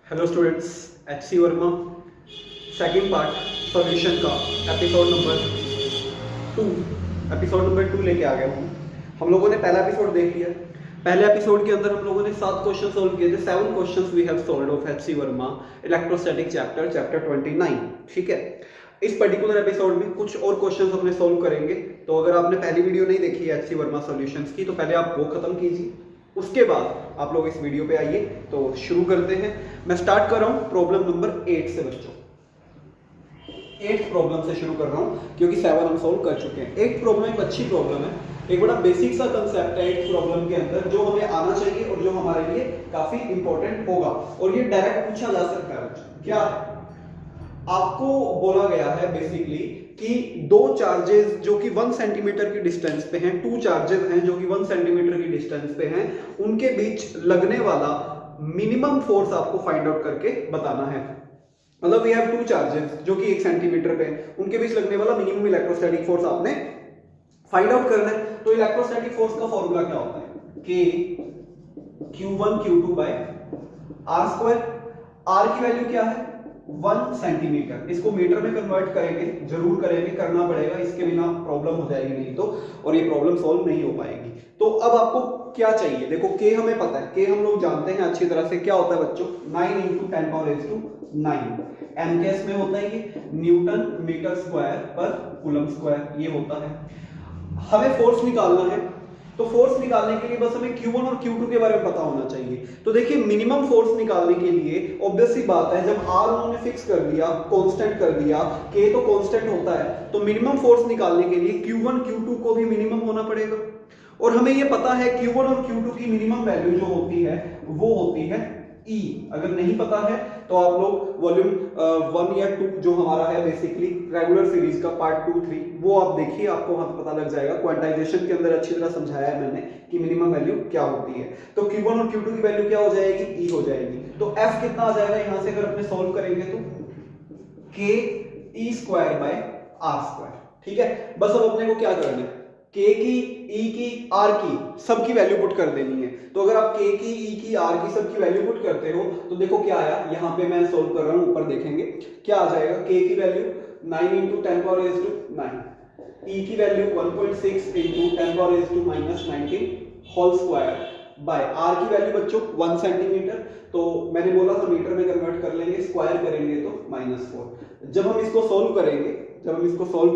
Hello students, HC Verma second part solution का episode number 2 लेके आ गया हूँ। हम लोगों ने पहला एपिसोड देख लिया। पहले एपिसोड के अंदर हम लोगों ने 7 क्वेश्चन सोल्व किए थे। 7 questions we have solved of HC Verma electrostatic chapter 29। ठीक है, इस पर्टिकुलर एपिसोड में कुछ और क्वेश्चंस हमने सोल्व करेंगे। तो अगर आपने पहली वीडियो नहीं देखी है HC वर्मा सॉल्यूशंस की, तो पहले आप वो खत्म कीजिए, उसके बाद आप लोग इस वीडियो पे आइए। तो शुरू करते हैं। मैं स्टार्ट कर रहा हूं प्रॉब्लम नंबर 8 से बच्चों। 8th प्रॉब्लम से शुरू कर रहा हूं क्योंकि 7 हम सोल्व कर चुके हैं। 8th प्रॉब्लम एक अच्छी प्रॉब्लम है, एक बड़ा बेसिक सा कंसेप्ट है 8th प्रॉब्लम के अंदर, जो हमें आना चाहिए और जो हमारे लिए काफी इंपॉर्टेंट होगा। और ये डायरेक्ट पूछा जा सकता है बच्चों। क्या है? आपको बोला गया है बेसिकली कि दो चार्जेस जो कि 1 सेंटीमीटर की डिस्टेंस पे हैं, 2 चार्जेस हैं जो कि 1 सेंटीमीटर की डिस्टेंस पे हैं, उनके बीच लगने वाला मिनिमम फोर्स आपको फाइंड आउट करके बताना है। मतलब वी हैव 2 चार्जेस जो कि 1 सेंटीमीटर पे हैं, उनके बीच लगने वाला मिनिमम इलेक्ट्रोस्टैटिक फोर्स आपने फाइंड आउट करना है। तो इलेक्ट्रोस्टैटिक फोर्स का फॉर्मूला क्या होता है? K Q1 Q2 by R square. R की वैल्यू क्या है? 1 सेंटीमीटर। इसको मीटर में कन्वर्ट करेंगे, जरूर करेंगे, करना पड़ेगा, इसके बिना प्रॉब्लम हो जाएगी नहीं तो, और ये प्रॉब्लम सॉल्व नहीं हो पाएगी। तो अब आपको क्या चाहिए? देखो K हमें पता है, K हम लोग जानते हैं अच्छी तरह से। क्या होता है बच्चों? 9 × 10⁻⁹ M के इसमें होता है ये न्यूटन मीटर स्क्वायर पर कूलम स्क्वायर, ये होता है। हमें फोर्स निकालना है, तो फोर्स निकालने के लिए बस हमें Q1 और Q2 के बारे में पता होना चाहिए। तो देखिए, मिनिमम फोर्स निकालने के लिए ऑब्वियस सी बात है, जब R उन्होंने फिक्स कर दिया, कांस्टेंट कर दिया, K तो कांस्टेंट होता है, तो मिनिमम फोर्स निकालने के लिए Q1 Q2 को भी मिनिमम होना पड़ेगा। और हमें यह पता है Q1 और Q2 की मिनिमम वैल्यू जो होती है वो होती है E। अगर नहीं पता है तो आप लोग वॉल्यूम 1 या 2 जो हमारा है बेसिकली रेगुलर सीरीज का पार्ट 2, 3 वो आप देखिए, आपको वहां पर पता लग जाएगा। क्वांटाइजेशन के अंदर अच्छी तरह समझाया है मैंने कि मिनिमम वैल्यू क्या होती है। तो Q1 और Q2 की वैल्यू क्या हो जाएगी? E हो जाएगी। तो F कितना आ जाएगा यहां से अगर अपने सॉल्व करेंगे तो K E² bye R square. ठीक है, बस अब अपने को क्या करना है? K की, E की, R की सबकी वैल्यू पुट कर देनी है। तो अगर आप K की, E की, R की सबकी वैल्यू पुट करते हो तो देखो क्या आया। यहां पे मैं सोल्व कर रहा हूं, ऊपर देखेंगे क्या आ जाएगा। K की वैल्यू 9 × 10⁻⁹ E की value 1.6 × 10⁻⁻19 whole square by R की वैल्यू बच्चों 1 सेंटीमीटर। तो मैंने बोला था मीटर में कन्वर्ट कर लेंगे, स्क्वायर करेंगे तो -4। जब हम इसको सोल्व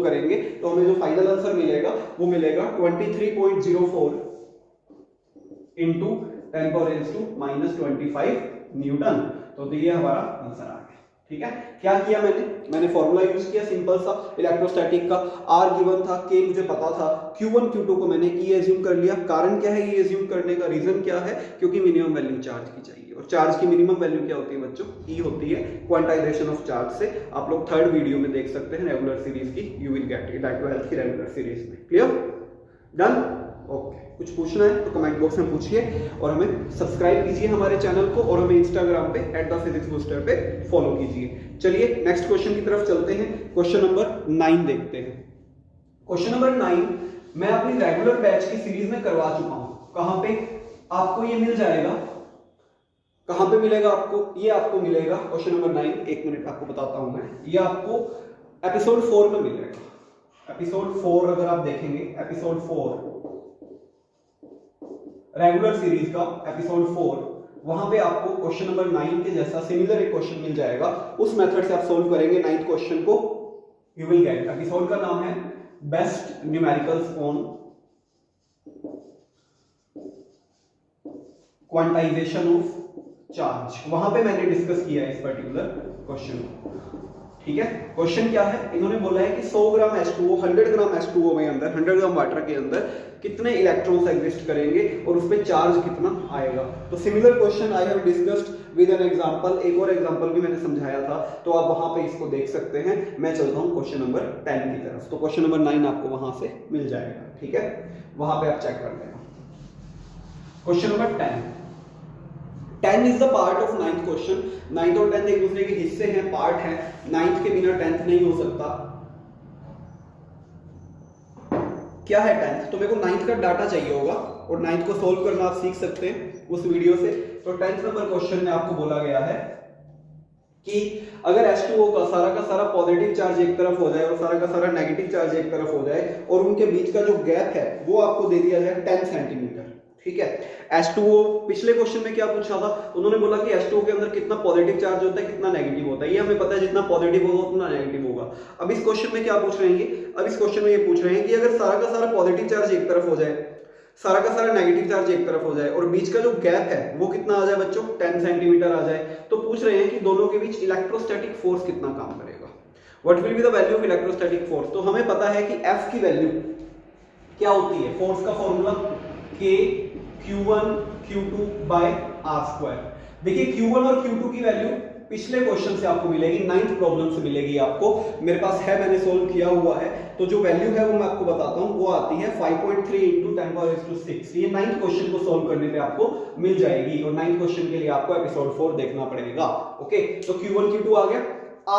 करेंगे तो हमें जो फाइनल आंसर मिलेगा वो मिलेगा 23.04 × 10⁻⁻25 न्यूटन। तो ये हमारा आंसर आ गया। ठीक है, क्या किया मैंने फॉर्मूला यूज किया सिंपल सा इलेक्ट्रोस्टैटिक का। R गिवन था, K मुझे पता था, Q1 Q2 को मैंने E एज्यूम कर लिया। कारण क्या है E एज्यूम करने का? रीजन क्या है? क्योंकि मिनिमम वैल्यू चार्ज की चाहिए, और चार्ज की मिनिमम वैल्यू क्या होती है बच्चों? E होती है। क्वांटाइजेशन ऑफ चार्ज से आप लोग 3rd वीडियो में देख सकते हैं रेगुलर सीरीज की, you will get it at 12th की रेगुलर सीरीज में। क्लियर? डन? ओके। कुछ पूछना है तो कमेंट बॉक्स में पूछिए, और हमें सब्सक्राइब कीजिए हमारे चैनल को, और हमें इंस्टाग्राम पे @thephysicsbooster पे फॉलो कीजिए। चलिए नेक्स्ट क्वेश्चन की तरफ चलते हैं। क्वेश्चन नंबर 9 देखते हैं। क्वेश्चन नंबर 9 मैं अपनी रेगुलर बैच की सीरीज में करवा चुका हूं। कहां पे आपको ये मिल जाएगा? कहां पे मिलेगा आपको? ये आपको मिलेगा क्वेश्चन नंबर 9, 1 मिनट आपको बताता हूं मैं। ये आपको एपिसोड 4 में मिलेगा। एपिसोड 4 अगर आप देखेंगे, एपिसोड 4 रेगुलर सीरीज का एपिसोड 4, वहां पे आपको क्वेश्चन नंबर 9 के जैसा सिमिलर एक क्वेश्चन मिल जाएगा। उस मेथड से आप सोल्व करेंगे 9th क्वेश्चन को, यू विल गेट। एपिसोड का नाम है best numericals on quantization of charge. वहां पे मैंने डिस्कस किया है इस पर्टिकुलर क्वेश्चन को। ठीक है, क्वेश्चन क्या है? इन्होंने बोला है कि 100 ग्राम H2O, 100 ग्राम H2O में अंदर 100 ग्राम वाटर के अंदर कितने इलेक्ट्रॉन्स एग्जिस्ट करेंगे और उस पे चार्ज कितना आएगा। तो similar question I have discussed with an example. एक और एग्जांपल भी मैंने समझाया था, तो आप वहां पे इसको देख सकते हैं। मैं चलता हूं क्वेश्चन नंबर 10 की तरफ। तो क्वेश्चन नंबर 9 आपको वहां से मिल जाएगा। ठीक है, वहां पे आप चेक कर लेना। Question number 10 is the part of 9th question. 9th और 10th एक दूसरे के हिस्से हैं, पार्ट है। 9th के बिना 10th नहीं हो सकता। क्या है 10th? तो मेरे को 9th का डाटा चाहिए होगा, और 9th को सोल्व करना आप सीख सकते हैं उस वीडियो से। तो 10th नंबर क्वेश्चन में आपको बोला गया है कि अगर H2O का सारा पॉजिटिव चार्ज एक तरफ हो जाए और सारा का सारा नेगेटिव चार्ज एक तरफ हो जाए और उनके बीच का जो गैप है वो आपको दे दिया जाए 10 सेंटीमीटर, ठीक है। H2O पिछले क्वेश्चन में क्या पूछा था, उन्होंने बोला कि H2O के अंदर कितना पॉजिटिव चार्ज होता है कितना नेगेटिव होता है, ये हमें पता है जितना पॉजिटिव होगा उतना नेगेटिव होगा। अब इस क्वेश्चन में क्या पूछ रहे हैं ये, अब इस क्वेश्चन में ये पूछ रहे हैं कि अगर सारा का सारा पॉजिटिव चार्ज एक तरफ हो जाए, सारा का सारा नेगेटिव चार्ज एक तरफ हो जाए और बीच का जो गैप है वो कितना आ जाए बच्चों 10 सेंटीमीटर आ जाए, तो पूछ रहे हैं कि दोनों के बीच इलेक्ट्रोस्टैटिक फोर्स कितना काम करेगा, what will be the value of electrostatic force. तो हमें पता है कि F की वैल्यू क्या होती है, फोर्स का formula K Q1 Q2 by R square. देखिए Q1 और Q2 की वैल्यू पिछले क्वेश्चन से आपको मिलेगी, 9th प्रॉब्लम से मिलेगी आपको, मेरे पास है मैंने सोल्व किया हुआ है, तो जो वैल्यू है वो मैं आपको बताता हूँ, वो आती है 5.3 × 10⁻⁶। ये 9th क्वेश्चन को सोल्व करने पे आपको मिल जाएगी और 9th क्वेश्चन के लिए आपको एपिसोड 4 देखना पड़ेगा। ओके, तो Q1 Q2 आ गया।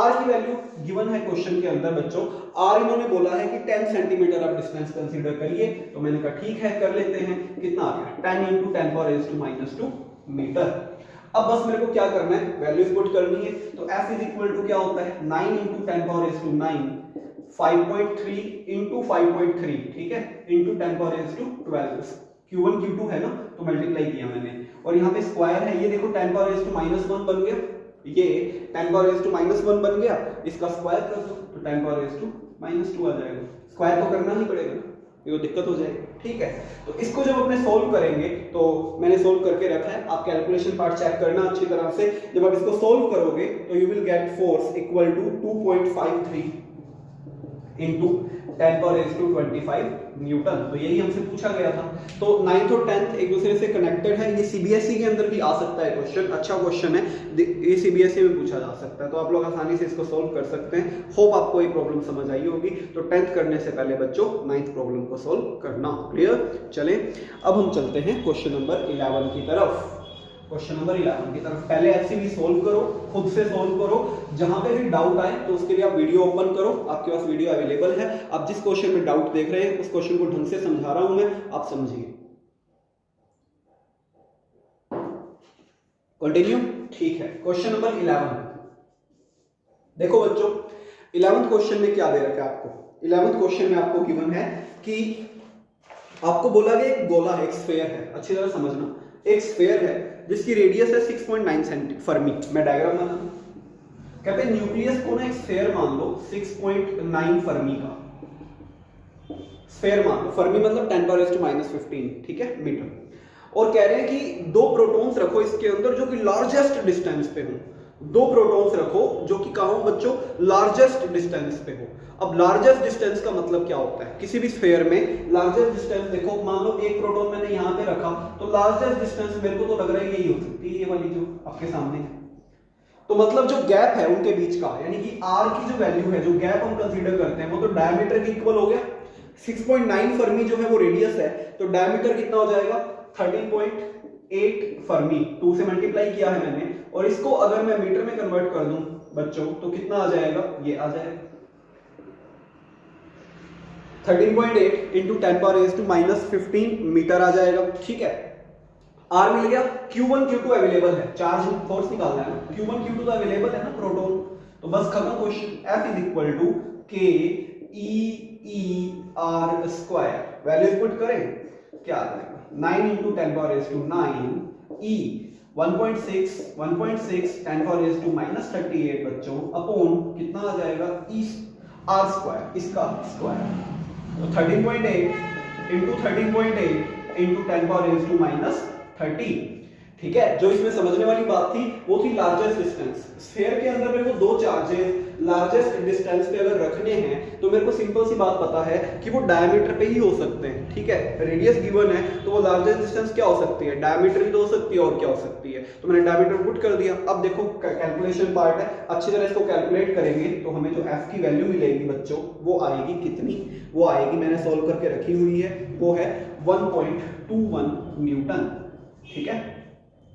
R की वैल्यू गिवन है क्वेश्चन के अंदर बच्चों, R इन्होंने बोला है कि 10 सेंटीमीटर आप डिस्टेंस कंसीडर करिए, तो मैंने कहा ठीक है कर लेते हैं, कितना आ गया 10 × 10⁻⁻² मीटर। अब बस मेरे को क्या करना है, वैल्यूज पुट करनी है, तो F इज इक्वल टू क्या होता है 9 × 10⁻⁹, 5.3 × 5.3, ठीक है, इंटू 10⁻12। Q1 Q2 है ना, तो मल्टीप्लाई किया मैंने, और यहाँ पे स्क्वायर है, ये देखो 10⁻⁻1 बन गया, ये 10⁻⁻1 बन गया, इसका स्क्वायर कर दो तो 10⁻⁻² आ जाएगा, स्क्वायर तो करना ही पड़ेगा ना, ये दिक्कत हो जाएगी, ठीक है। तो इसको जब अपने सोल्व करेंगे, तो मैंने सोल्व करके रखा है, आप कैलकुलेशन पार्ट चेक करना अच्छी तरह से, जब आप इसको सोल्व करोगे तो you will get force equal to 2.53 into 10⁻25 newton. तो यही हमसे पूछा गया था। तो 9th और 10th एक दूसरे से कनेक्टेड है, ये सीबीएसई के अंदर भी आ सकता है क्वेश्चन, अच्छा क्वेश्चन है, ये सीबीएसई में पूछा जा सकता है, तो आप लोग आसानी से इसको सोल्व कर सकते हैं। होप आपको ये प्रॉब्लम समझ आई होगी। तो 10th करने से पहले बच्चों 9th प्रॉब्लम को सोल्व करना, क्लियर। चलें अब हम चलते हैं क्वेश्चन नंबर 11 की तरफ। क्वेश्चन नंबर 11 की तरफ पहले एचसीवी सोल्व करो, खुद से सोल्व करो, जहां पे भी डाउट आए तो उसके लिए आप वीडियो ओपन करो, आपके पास वीडियो अवेलेबल है, आप जिस क्वेश्चन में डाउट देख रहे हैं उस क्वेश्चन को ढंग से समझा रहा हूं मैं, आप समझिए। कंटिन्यू, ठीक है। क्वेश्चन नंबर 11 देखो बच्चों, 11th क्वेश्चन में क्या दे रखा है आपको। 11th क्वेश्चन में आपको गिवन है कि आपको बोला गया एक गोला है, एक स्फेयर है, अच्छी तरह समझना, एक स्फेयर है जिसकी रेडियस है 6.9 फर्मी। मैं डायग्राम बना दूं, कहते हैं न्यूक्लियस को ना एक स्फेयर मान लो 6.9 फर्मी का स्फेयर मान लो, फर्मी मतलब 10⁻⁻15, ठीक है, मीटर। और कह रहे हैं कि दो प्रोटॉन्स रखो इसके अंदर जो कि लार्जेस्ट डिस्टेंस पे हो, दो प्रोटॉन्स रखो जो कि कहां हो बच्चों, लार्जेस्ट डिस्टेंस पे हो। अब लार्जेस्ट डिस्टेंस का मतलब क्या होता है, किसी भी स्फेयर में लार्जेस्ट डिस्टेंस देखो, मान लो एक प्रोटॉन मैंने यहां पे रखा, तो लार्जेस्ट डिस्टेंस मेरे को तो लग रहा है यही हो सकती है, ये वाली जो आपके सामने है। तो मतलब जो गैप है उनके बीच का, यानी कि r की जो वैल्यू है, जो गैप हम कंसीडर करते हैं, वो तो डायमीटर के इक्वल हो गया। 6.9 फर्मी जो है वो रेडियस है, तो डायमीटर कितना हो जाएगा 13.8 फर्मी, 2 से मल्टीप्लाई किया है मैंने, और इसको अगर मैं मीटर में कन्वर्ट कर दूं बच्चों तो कितना आ जाएगा, ये आ जाएगा 13.8 इंटू 10⁻⁻15 मीटर आ जाएगा, ठीक है। R मिल गया, Q1 Q2 अवेलेबल है, चार्ज फोर्स निकालना है ना, Q1 Q2 तो अवेलेबल है ना प्रोटॉन, तो बस खत्म question. F is equal to K E R square, values put करें, क्या आ जाएगा 9 इंटू 10⁻⁹ E 1.6 10⁻⁻38 बच्चों अपॉन कितना आ जाएगा E R स्क्वायर, इसका स्क्वायर, तो 13.8 इंटू 13.8 इंटू 10⁻⁻30, ठीक है। जो इसमें समझने वाली बात थी वो थी लार्जेस्ट डिस्टेंस। स्फीयर के अंदर मेरे को दो चार्जेस लार्जेस्ट डिस्टेंस पे अगर रखने हैं तो मेरे को सिंपल सी बात पता है कि वो डायमीटर पे ही हो सकते हैं, ठीक है। रेडियस गिवन है तो वो लार्जेस्ट डिस्टेंस क्या हो सकती है, डायमीटर ही तो हो सकती है, और क्या हो सकती है, तो मैंने डायमीटर पुट कर दिया। अब देखो कैलकुलेशन पार्ट है, अच्छी तरह इसको कैलकुलेट करेंगे तो हमें जो एफ की वैल्यू मिलेगी बच्चों वो आएगी कितनी, वो आएगी, मैंने सोल्व करके रखी हुई है, वो है 1.21 न्यूटन, ठीक है।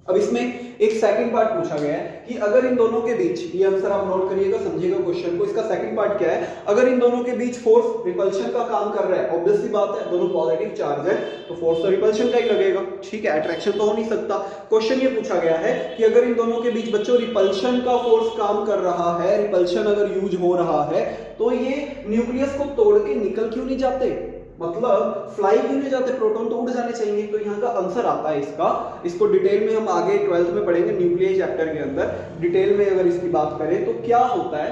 अब इसमें एक सेकंड पार्ट पूछा गया है कि अगर इन दोनों के बीच, ये आंसर आप नोट करिएगा, समझिएगा क्वेश्चन को। इसका सेकंड पार्ट क्या है, अगर इन दोनों के बीच फोर्स रिपल्शन का काम कर रहा है, ऑब्वियस सी बात है दोनों पॉजिटिव चार्ज है तो फोर्स तो रिपल्शन का ही लगेगा, ठीक है, अट्रैक्शन तो हो नहीं सकता। क्वेश्चन ये पूछा गया है कि अगर इन दोनों के बीच बच्चों रिपल्शन का फोर्स काम कर रहा है, रिपल्शन अगर यूज हो रहा है, तो ये न्यूक्लियस को तोड़ के निकल क्यों नहीं जाते, मतलब फ्लाई क्यों नहीं जाते, प्रोटॉन तो उड़ जाने चाहिए। तो यहाँ का आंसर आता है इसका, इसको डिटेल में हम आगे 12th में पढ़ेंगे, न्यूक्लियस चैप्टर के अंदर डिटेल में अगर इसकी बात करें तो क्या होता है,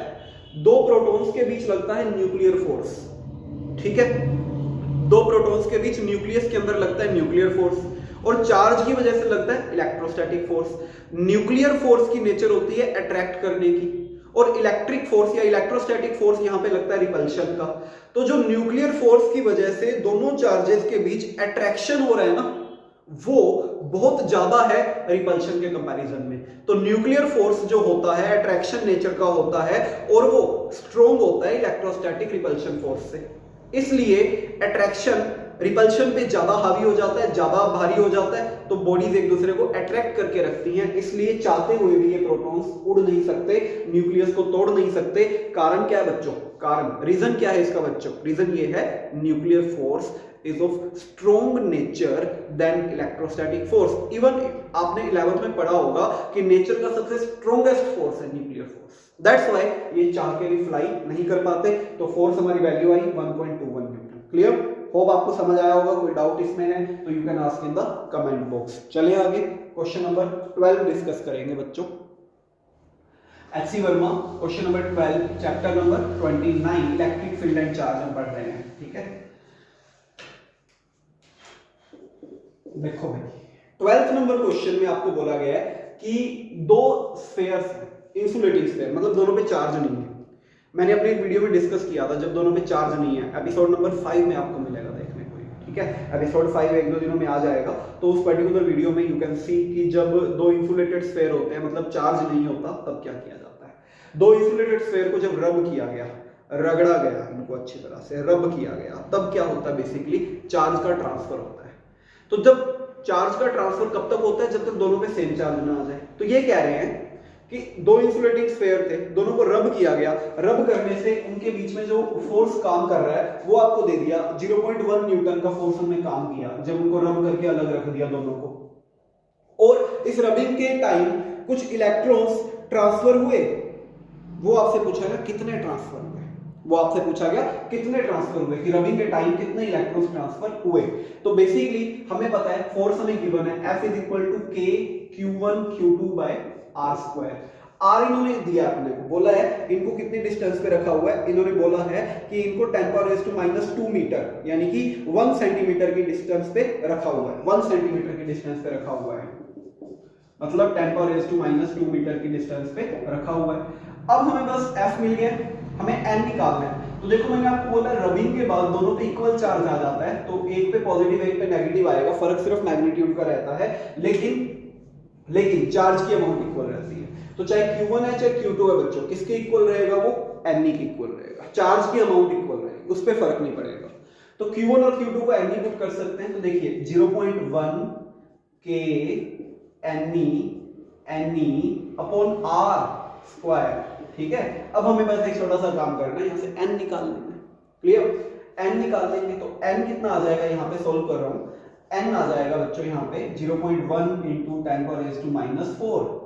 दो प्रोटॉन्स के बीच लगता है न्यूक्लियर फोर्स, ठीक है, दो प्रोटॉन्स के बीच न्यूक्लियस के अंदर लगता है न्यूक्लियर फोर्स, और चार्ज की वजह से लगता है इलेक्ट्रोस्टैटिक फोर्स। न्यूक्लियर फोर्स की नेचर होती है अट्रैक्ट करने की, और इलेक्ट्रिक फोर्स या इलेक्ट्रोस्टैटिक फोर्स यहां पे लगता है रिपल्शन का। तो जो न्यूक्लियर फोर्स की वजह से दोनों चार्जेस के बीच अट्रैक्शन हो रहा है ना, वो बहुत ज्यादा है रिपल्शन के कंपैरिजन में। तो न्यूक्लियर फोर्स जो होता है अट्रैक्शन नेचर का होता है, और वो स्ट्रॉन्ग होता है इलेक्ट्रोस्टैटिक रिपल्शन फोर्स से, इसलिए अट्रैक्शन रिपल्शन पे ज्यादा हावी हो जाता है, ज्यादा भारी हो जाता है, तो बॉडीज एक दूसरे को अट्रैक्ट करके रखती हैं, इसलिए चाहते हुए भी ये प्रोटॉन्स उड़ नहीं सकते, न्यूक्लियस को तोड़ नहीं सकते। कारण क्या है बच्चों, कारण रीजन क्या है इसका बच्चों, रीजन ये है nuclear force is of strong nature then electrostatic force. Even आपने 11th में पढ़ा होगा कि नेचर का सबसे स्ट्रॉन्गेस्ट फोर्स है न्यूक्लियर फोर्स, दैट्स व्हाई ये चाह के भी फ्लाई नहीं कर पाते। तो फोर्स हमारी वैल्यू आई 1.21 न्यूटन। क्लियर, होप आपको समझ आया होगा। कोई डाउट इसमें है तो you can ask in the comment box. चलिए आगे क्वेश्चन नंबर 12 डिस्कस करेंगे बच्चों। H C. Verma, question number 12, chapter number 29, electric field and charge हम पढ़ रहे हैं, ठीक है। देखो भाई 12th नंबर क्वेश्चन में आपको बोला गया है कि दो स्फीयर्स हैं, इंसुलेटिंग स्फीयर, मतलब दोनों पे चार्ज नहीं है। मैंने अपने एक वीडियो में डिस्कस किया था जब दोनों पे चार्ज नहीं है, एपिसोड नंबर 5 में आपको मिलेगा देखने को, ठीक है, एपिसोड 5 एक दो दिनों में आ जाएगा। तो उस पर्टिकुलर वीडियो में यू कैन सी कि जब दो इंसुलेटेड स्फीयर होते हैं, मतलब चार्ज नहीं होता, तब क्या किया जाता है। दो इंसुलेटेड स्फीयर को जब रब किया गया, रगड़ा गया, इनको अच्छी तरह से रब किया गया, तब क्या होता है, बेसिकली चार्ज का ट्रांसफर होता है। तो जब चार्ज का ट्रांसफर कब तक होता है, जब तक दोनों पे सेम चार्ज ना आ जाए। तो ये कह रहे हैं कि दो इंसुलेटिंग स्फीयर थे, दोनों को रब किया गया, रब करने से उनके बीच में जो फोर्स काम कर रहा है वो आपको दे दिया 0.1 न्यूटन का फोर्स हमने काम किया जब उनको रब करके अलग रख दिया दोनों को। और इस रबिंग के टाइम कुछ इलेक्ट्रॉन्स ट्रांसफर हुए, वो आपसे पूछा गया कितने ट्रांसफर हुए, वो आपसे पूछा गया कितने ट्रांसफर हुए, कि रबिंग के टाइम कितने इलेक्ट्रॉन्स ट्रांसफर हुए। तो बेसिकली हमें पता है फोर्स हमें गिवन है F = K Q1 Q2 by R²। R इन्होंने दिया, अपने को बोला है इनको कितने डिस्टेंस पे रखा हुआ है, इन्होंने बोला है कि इनको 10⁻⁻² मीटर यानी कि 1 सेंटीमीटर की डिस्टेंस पे रखा हुआ है, 1 सेंटीमीटर की डिस्टेंस पे रखा हुआ है, मतलब 10⁻⁻² मीटर की डिस्टेंस पे रखा हुआ है। अब हमें बस F मिल गया, हमें N निकालना है। तो देखो मैंने आपको बोला रबिंग के बाद दोनों पे इक्वल चार्ज आ जाता है, तो एक पे पॉजिटिव एक पे नेगेटिव आएगा, फर्क सिर्फ मैग्नीट्यूड का रहता है, लेकिन चार्ज की अमाउंट इक्वल रहती है। तो चाहे Q1 है चाहे Q2 है बच्चों, किसके इक्वल रहेगा, वो Ne के इक्वल रहेगा, चार्ज की अमाउंट इक्वल रहेगी, उस पर फर्क नहीं पड़ेगा। तो Q1 और Q2 को Ne पुट कर सकते हैं, तो देखिए 0.1 K Ne अपॉन R², ठीक है। अब हमें बस एक छोटा सा काम करना है, यहाँ से N निकाल लेना है। क्लियर, N निकाल लेंगे तो N कितना आ जाएगा, यहाँ पे सोल्व कर रहा हूँ, N आ जाएगा बच्चों यहाँ पे 0.1 × 10⁻⁻⁴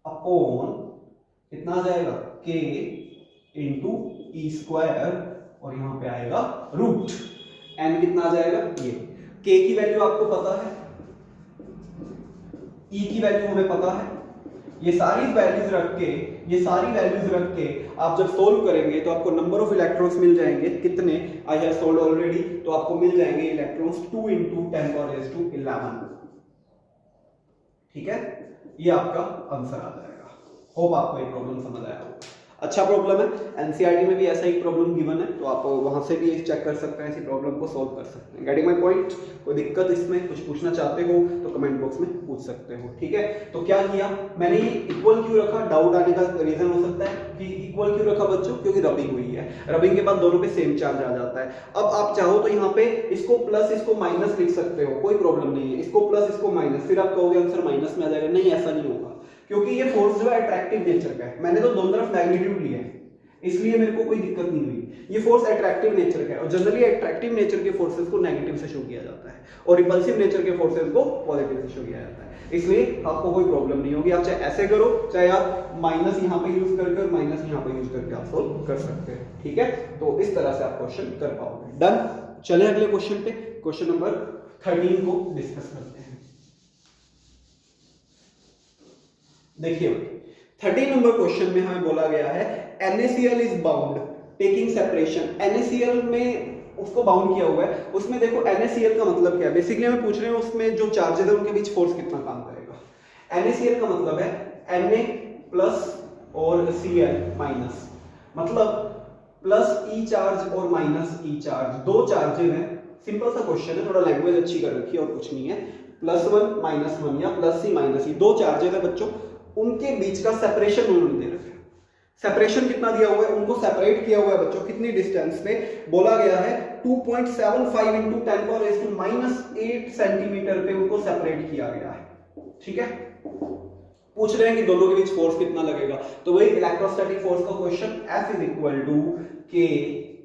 अपॉन कितना आ जाएगा K × E², और यहाँ पे आएगा रूट। N कितना आ जाएगा, ये K की वैल्यू आपको पता है, E की वैल्यू हमें पता है। ये सारी वैल्यूज रख के आप जब सोल्व करेंगे तो आपको नंबर ऑफ इलेक्ट्रॉन्स मिल जाएंगे, कितने, आई हैव सोल्व्ड ऑलरेडी, तो आपको मिल जाएंगे इलेक्ट्रॉन्स 2 × 10⁻11, ठीक है। ये आपका आंसर आ जाएगा। होप आपको ये प्रॉब्लम समझ आया होगा। अच्छा प्रॉब्लम है, एनसीईआरटी में भी ऐसा ही प्रॉब्लम गिवन है, तो आप वहां से भी चेक कर सकते हैं, इसी प्रॉब्लम को सॉल्व कर सकते हैं। Getting my point? कोई दिक्कत इसमें, कुछ पूछना चाहते हो तो कमेंट बॉक्स में पूछ सकते हो, ठीक है। तो क्या किया मैंने, ये इक्वल क्यों रखा, डाउट आने का रीजन हो सकता है कि इक्वल क्यों रखा बच्चों, क्योंकि रबिंग हुई है, रबिंग के बाद दोनों पे सेम चार्ज आ जाता है। अब आप चाहो तो यहाँ पे इसको प्लस इसको माइनस लिख सकते हो, कोई प्रॉब्लम नहीं है, इसको प्लस इसको माइनस, फिर आप कहोगे आंसर माइनस में आ जाएगा, नहीं ऐसा नहीं होगा, क्योंकि ये फोर्स जो है अट्रैक्टिव नेचर का है, मैंने तो दोनों तरफ मैग्नीट्यूड लिया है, इसलिए मेरे को कोई दिक्कत नहीं हुई। ये फोर्स अट्रैक्टिव नेचर का है और जनरली अट्रैक्टिव नेचर के फोर्सेस को नेगेटिव से शो किया जाता है और रिपल्सिव नेचर के फोर्सेस को पॉजिटिव से शो किया जाता है, इसलिए आपको कोई प्रॉब्लम नहीं होगी। आप चाहे ऐसे करो, चाहे आप माइनस यहाँ पे यूज करके और माइनस यहाँ पे यूज करके आप सोल्व कर सकते हैं, ठीक है। तो इस तरह से आप क्वेश्चन कर पाओगे। डन, चले अगले क्वेश्चन पे, क्वेश्चन नंबर 13 को डिस्कस करते हैं। देखिए 13 नंबर क्वेश्चन में हमें बोला गया है NaCl is bound taking separation. NaCl में उसको बाउंड किया हुआ है, उसमें देखो NaCl का मतलब क्या है, बेसिकली हमें पूछ रहे हैं उसमें जो चार्जेस है उनके बीच फोर्स कितना काम करेगा। NaCl का मतलब है Na प्लस और Cl माइनस, मतलब प्लस ई चार्ज और माइनस ई चार्ज, दो चार्जेस हैं, सिंपल सा क्वेश्चन है, थोड़ा लैंग्वेज अच्छी कर रखी है और कुछ नहीं है। +1 -1 या प्लस सी माइनस सी, दो चार्जेस है बच्चों, उनके बीच का सेपरेशन उन्होंने दे रखा है। सेपरेशन कितना दिया हुआ है, उनको सेपरेट किया हुआ है बच्चों, कितनी डिस्टेंस पे, बोला गया है 2.75 इंटू 10⁻⁸ सेंटीमीटर पे उनको सेपरेट किया गया है, ठीक है। पूछ रहे हैं कि दोनों के बीच फोर्स कितना लगेगा, तो वही इलेक्ट्रोस्टैटिक फोर्स का question, F is equal to K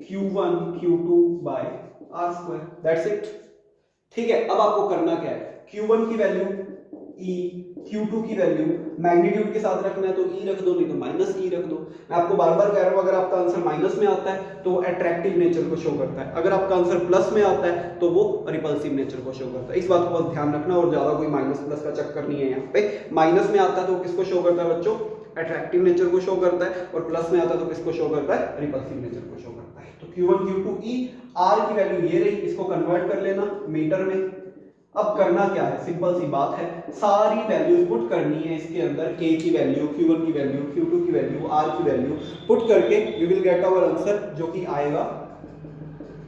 Q1 Q2 by R², that's it, ठीक है। अब आपको करना क्या है, Q1 की वैल्यू E, Q2 की वैल्यू मैग्नीट्यूड के साथ रखना है तो E रख दो, नहीं तो माइनस E रख दो। मैं आपको बार बार कह रहा हूं, अगर आपका आंसर माइनस में आता है तो अट्रैक्टिव नेचर को शो करता है, अगर आपका आंसर प्लस में आता है तो वो रिपल्सिव नेचर को शो करता है, इस बात को बस ध्यान रखना। और ज्यादा कोई माइनस प्लस का चक्कर नहीं है यहाँ पे। माइनस में आता है तो किसको शो करता है बच्चों, अट्रैक्टिव नेचर को शो करता है, और प्लस में आता है तो किसको शो करता है, रिपल्सिव नेचर को शो करता है। तो Q1 Q2 E, R की वैल्यू ये रही, इसको कन्वर्ट कर लेना मीटर में। अब करना क्या है, सिंपल सी बात है, सारी वैल्यूज पुट करनी है इसके अंदर, K की वैल्यू, Q1 की वैल्यू, Q2 की वैल्यू, R की वैल्यू पुट करके we will get our answer, जो कि आएगा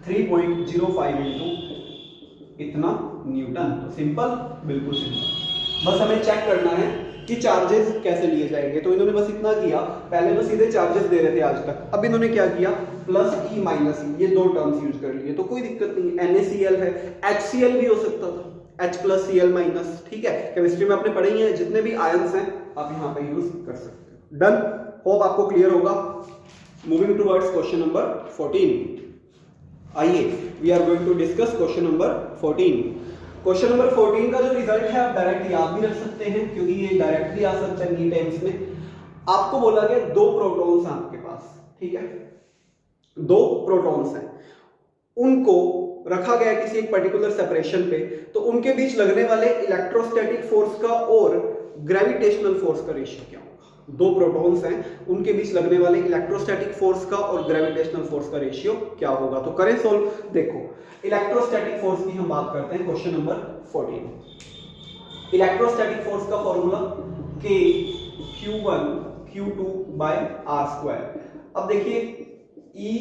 3.05 इंटू इतना न्यूटन। तो सिंपल, बिल्कुल सिंपल, बस हमें चेक करना है कि चार्जेस कैसे लिए जाएंगे। तो इन्होंने बस इतना किया, पहले तो सीधे चार्जेस दे रहे थे आज तक, अब इन्होंने क्या किया, प्लस ई माइनस ई, ये दो टर्म्स यूज कर लिए, तो कोई दिक्कत नहीं। NaCl है, HCl भी हो सकता था, H प्लस Cl माइनस, ठीक है, केमिस्ट्री में आपने पढ़े ही है, जितने भी आयंस हैं आप यहाँ पे यूज कर सकते हो। डन, होप आपको क्लियर होगा। मूविंग टुवर्ड्स क्वेश्चन नंबर 14, आइए we are going to discuss question number 14। Question number 14 का जो रिजल्ट है आप डायरेक्ट याद भी रख सकते हैं, क्योंकि ये डायरेक्टली आ सकता है नीट एम्स में। आपको बोला गया दो प्रोटॉन्स हैं आपके पास, ठीक है, दो प्रोटॉन्स हैं, उनको रखा गया किसी एक पर्टिकुलर सेपरेशन पे, तो उनके बीच लगने वाले इलेक्ट्रोस्टैटिक फोर्स का और ग्रेविटेशनल फोर्स का रेशियो क्या होगा। दो प्रोटॉन्स हैं, उनके बीच लगने वाले इलेक्ट्रोस्टैटिक फोर्स का और ग्रेविटेशनल फोर्स का रेशियो क्या होगा। तो करें सोल्व। देखो इलेक्ट्रोस्टैटिक फोर्स की हम बात करते हैं, क्वेश्चन नंबर 14। इलेक्ट्रोस्टैटिक फोर्स का formula K Q1 Q2 by R²। अब देखिए E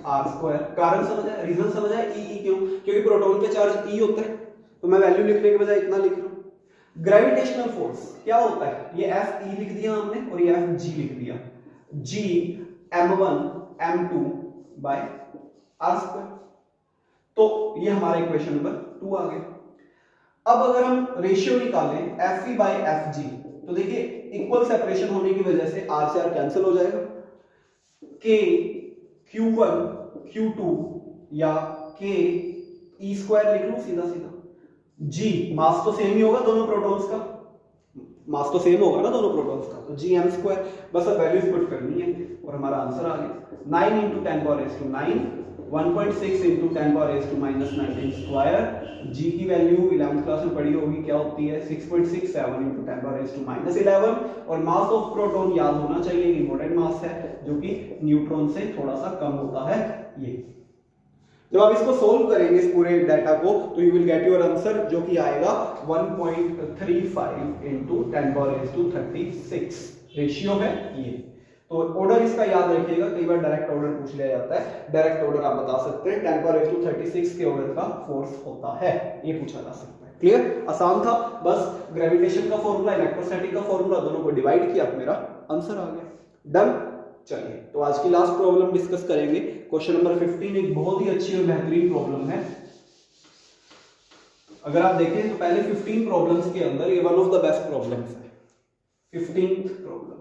R², कारण समझ आया, रीजन समझ आया, E क्यों, क्योंकि प्रोटॉन के चार्ज E होता है, तो मैं वैल्यू लिखने के बजाय इतना लिख रहा हूं। ग्रेविटेशनल फोर्स क्या होता है, ये Fe लिख दिया हमने और ये Fg लिख दिया, G m1 m2 bye R²। तो ये हमारा इक्वेशन नंबर 2 आ गया। अब अगर हम रेशियो निकालें Fe बाय Fg, तो देखिए इक्वल सेपरेशन होने की वजह से R से R कैंसिल हो जाएगा, K Q1 Q2 या K E² लिख लूं सीधा सीधा, G मास तो सेम ही होगा दोनों प्रोटॉन्स का, मास तो सेम होगा ना दोनों प्रोटॉन्स का, तो G m², बस अब वैल्यूज पुट करनी है और हमारा आंसर आ गया 9 × 10⁻⁹, 1.6 × 10⁻⁻19 स्क्वायर। G की वैल्यू 11th क्लास में पढ़ी होगी, क्या होती है 6.67 × 10⁻⁻11, और मास ऑफ प्रोटॉन याद होना चाहिए, इंपॉर्टेंट मास है, जो कि न्यूट्रॉन से थोड़ा सा कम होता है। ये जब आप इसको सोल्व करेंगे इस पूरे डाटा को, तो you will get your answer, जो कि आएगा 1.35 × 10⁻36 रेशियो है ये। तो ऑर्डर इसका याद रखिएगा, कई बार डायरेक्ट ऑर्डर पूछ लिया जाता है, डायरेक्ट ऑर्डर आप बता सकते हैं 10⁻�36 के ऑर्डर का फोर्स होता है, ये पूछा जा सकता है। क्लियर, आसान था, बस ग्रेविटेशन का फॉर्मूला, इलेक्ट्रोस्टैटिक का फॉर्मूला दोनों को डिवाइड किया, मेरा आंसर आ गया। डन। चलिए तो आज की लास्ट प्रॉब्लम डिस्कस करेंगे, क्वेश्चन नंबर 15, एक बहुत ही अच्छी और बेहतरीन प्रॉब्लम है। अगर आप देखें तो पहले 15 प्रॉब्लम्स के अंदर ये one of the best problems है, 15th प्रॉब्लम।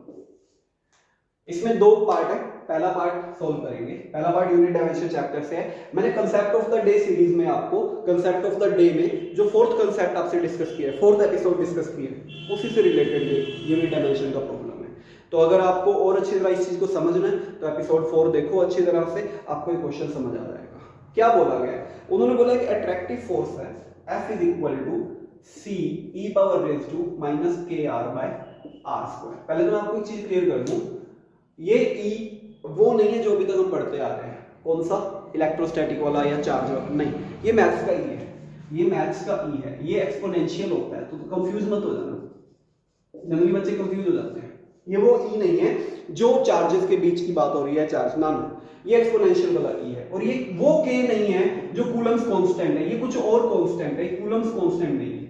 इसमें दो पार्ट है, पहला पार्ट सोल्व करेंगे, पहला पार्ट यूनिट डायमेंशन चैप्टर से है। मैंने concept of the day series में आपको कंसेप्ट ऑफ द डे में जो फोर्थ कंसेप्ट आपसे डिस्कस किया है, फोर्थ एपिसोड डिस्कस किया है, उसी से रिलेटेड यूनिट डायमेंशन का प्रॉब्लम है। तो अगर आपको और अच्छी तरह इस चीज को समझना है तो एपिसोड 4 देखो अच्छी तरह से, आपको ये क्वेश्चन समझ आ जाएगा। क्या बोला गया है, उन्होंने बोला कि अट्रैक्टिव फोर्स है F is equal to C e power raise to minus KR by R square. पहले तो मैं आपको एक चीज क्लियर कर दूं, ये E वो नहीं है जो अभी तक हम पढ़ते आ रहे हैं, कौन सा, इलेक्ट्रोस्टैटिक वाला या चार्ज वाला, नहीं, ये मैथ्स का E है, ये मैथ्स का E है, ये एक्सपोनेंशियल होता है, तो कंफ्यूज मत हो जाना, जनरली बच्चे कंफ्यूज हो जाते हैं। ये वो E नहीं है जो चार्जेस के बीच की बात हो रही है, चार्ज ना, ये एक्सपोनेंशियल वाला E है, और ये वो K नहीं है जो कूलम्स कांस्टेंट है, ये कुछ और कांस्टेंट है, कूलम्स कांस्टेंट नहीं है।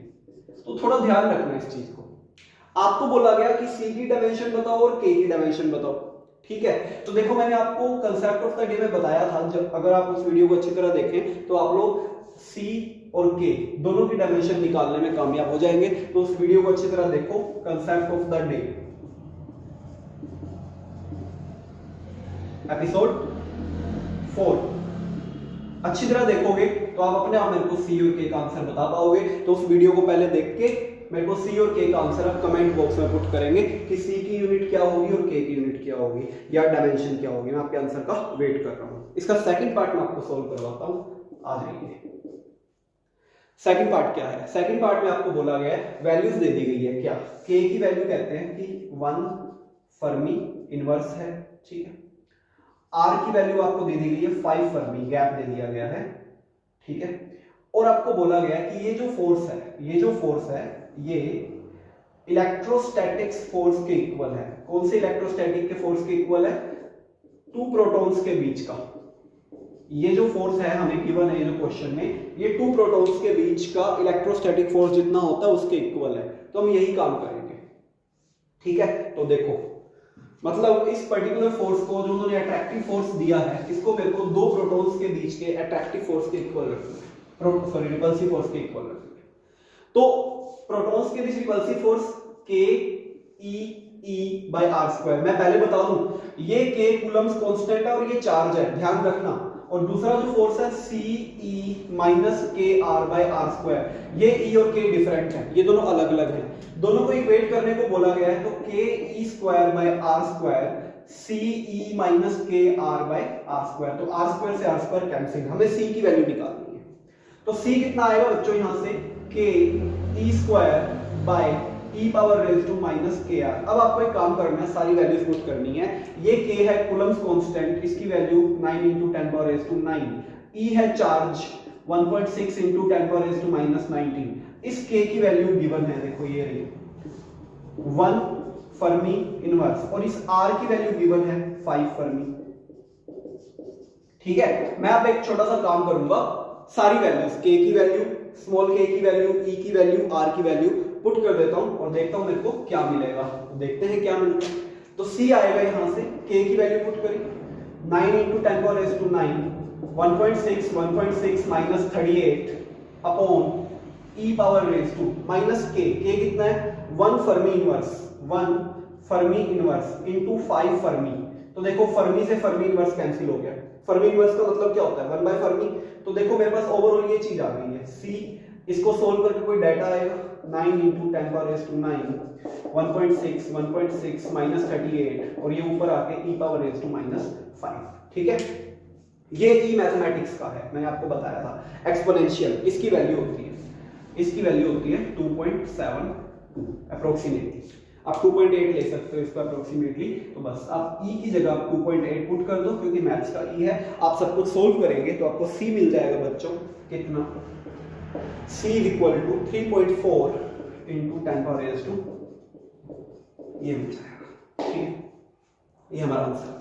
तो थोड़ा ध्यान रखना इस चीज को। आपको बोला गया कि C की डायमेंशन बताओ और K की डायमेंशन बताओ, ठीक है। तो देखो मैंने आपको कंसेप्ट ऑफ द डे में बताया था, जब अगर आप उस वीडियो को अच्छी तरह देखें तो आप लोग C और K दोनों की डायमेंशन निकालने में कामयाब हो जाएंगे। तो उस वीडियो को अच्छी तरह देखो, concept of the day episode 4 अच्छी तरह देखोगे तो आप अपने आप मेरे को C और K का आंसर बता पाओगे। तो उस वीडियो को पहले देख के मेरे को C और K का आंसर आप कमेंट बॉक्स में पुट करेंगे कि C की यूनिट क्या होगी और K की यूनिट क्या होगी या डायमेंशन क्या होगी। मैं आपके आंसर का वेट कर रहा हूँ। इसका सेकंड पार्ट मैं आपको सॉल्व करवाता हूँ, आ जाइए। सेकंड पार्ट क्या है, सेकंड पार्ट में आपको बोला गया है, वैल्यूज दे दी गई है, क्या, K की वैल्यू कहते हैं कि 1 फर्मी इनवर्स है, ठीक है। R की वैल्यू आपको दे दी गई है 5 फर्मी, गैप दे दिया गया है, ठीक है। और आपको बोला गया है कि ये जो फोर्स है, ये जो फोर्स है ये इलेक्ट्रोस्टैटिक्स फोर्स के इक्वल है। कौन से इलेक्ट्रोस्टैटिक के फोर्स के इक्वल है, 2 प्रोटॉन्स के बीच का। ये जो फोर्स है हमें गिवन है, ये जो क्वेश्चन में, ये 2 प्रोटॉन्स के बीच का इलेक्ट्रोस्टैटिक फोर्स जितना होता है उसके इक्वल है। तो हम यही काम करेंगे, ठीक है। तो देखो मतलब इस पर्टिकुलर फोर्स को जो उन्होंने अट्रैक्टिव फोर्स दिया है, इसको मेरे को 2 प्रोटॉन्स के बीच के अट्रैक्टिव फोर्स के इक्वल रखना है, सॉरी रिपल्सिव फोर्स के इक्वल रखना है। तो प्रोटॉन्स के बीच repulsive force K E by R square. मैं पहले बता दूं, ये K कूलम्स कांस्टेंट है और ये चार्ज है, ध्यान रखना। और दूसरा जो फोर्स है C E minus K R by R square, ये E और K डिफरेंट है, ये दोनों अलग अलग हैं, दोनों को इक्वेट करने को बोला गया है। तो K E square by R square C E minus K R by R square. तो R स्क्वायर से R स्क्वायर कैंसिल, हमें C की वैल्यू निकालनी है। तो C कितना आएगा बच्चों, यहां से K E square by E power raise to minus KR। अब आपको एक काम करना है, सारी वैल्यूज पुट करनी है। ये K है कूलम्स कांस्टेंट, इसकी value 9 × 10 power raise to 9। E है charge 1.6 × 10 power raise to minus 19। इस K की वैल्यू गिवन है, देखो ये रही 1 फर्मी इनवर्स, और इस R की वैल्यू गिवन है 5 फर्मी, ठीक है। मैं अब एक छोटा सा काम करूंगा, सारी वैल्यूज K की वैल्यू, स्मॉल k की वैल्यू, E की वैल्यू, R की वैल्यू पुट कर देता हूं और देखता हूं मेरे को क्या मिलेगा। तो देखते हैं क्या मिलता है। तो C आएगा यहां से, K की वैल्यू पुट करी 9 × 10 power raise to 9, 1.6 minus 38 upon E power raise to minus K कितना है 1 fermi inverse, 1 fermi inverse into 5 fermi. तो देखो फर्मी से फर्मी इनवर्स कैंसिल हो गया। फर्मी इनवर्स का मतलब क्या होता है, 1 बाय फर्मी। तो देखो मेरे पास ओवरऑल ये चीज आ गई है C। इसको सोल्व करके कोई डाटा आएगा 9 × 10 पावर रेज टू 9, 1.6 माइनस 38 और ये ऊपर आके E power raise to minus 5, ठीक है। ये E मैथमेटिक्स का है, मैंने आपको बताया था एक्सपोनेंशियल। इसकी वैल्यू होती है, इसकी वैल्यू होती है 2.7 अप्रोक्सीमेटली। आप 2.8 ले सकते हो इसका अप्रोक्सीमेटली। तो बस आप E की जगह आप 2.8 पुट कर दो, क्योंकि मैथ्स का E है। आप सब कुछ सोल्व करेंगे तो आपको C मिल जाएगा बच्चों, कितना, C equal to 3.4 × 10 power raise to, ये मिल जाएगा, ठीक है। ये हमारा आंसर है।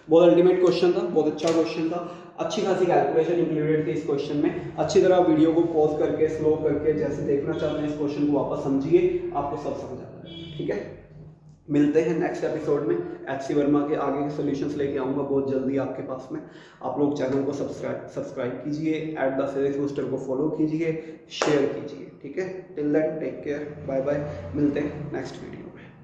बहुत अल्टीमेट क्वेश्चन था, बहुत अच्छा क्वेश्चन था, अच्छी खासी कैलकुलेशन इंक्लूडेड थी इस क्वेश्चन में। अच्छी तरह वीडियो को पॉज करके स्लो करके जैसे देखना चाहते हैं इस क्वेश्चन को वापस समझिए, आपको सब समझ आता है। ठीक है, मिलते हैं नेक्स्ट एपिसोड में। एचसी वर्मा के आगे के सॉल्यूशंस लेके आऊँगा बहुत जल्दी आपके पास में। आप लोग चैनल को सब्सक्राइब कीजिए, @thePhysicsBooster को फॉलो कीजिए, शेयर कीजिए। ठीक है, till then take care, bye bye, मिलते हैं नेक्स्ट वीडियो।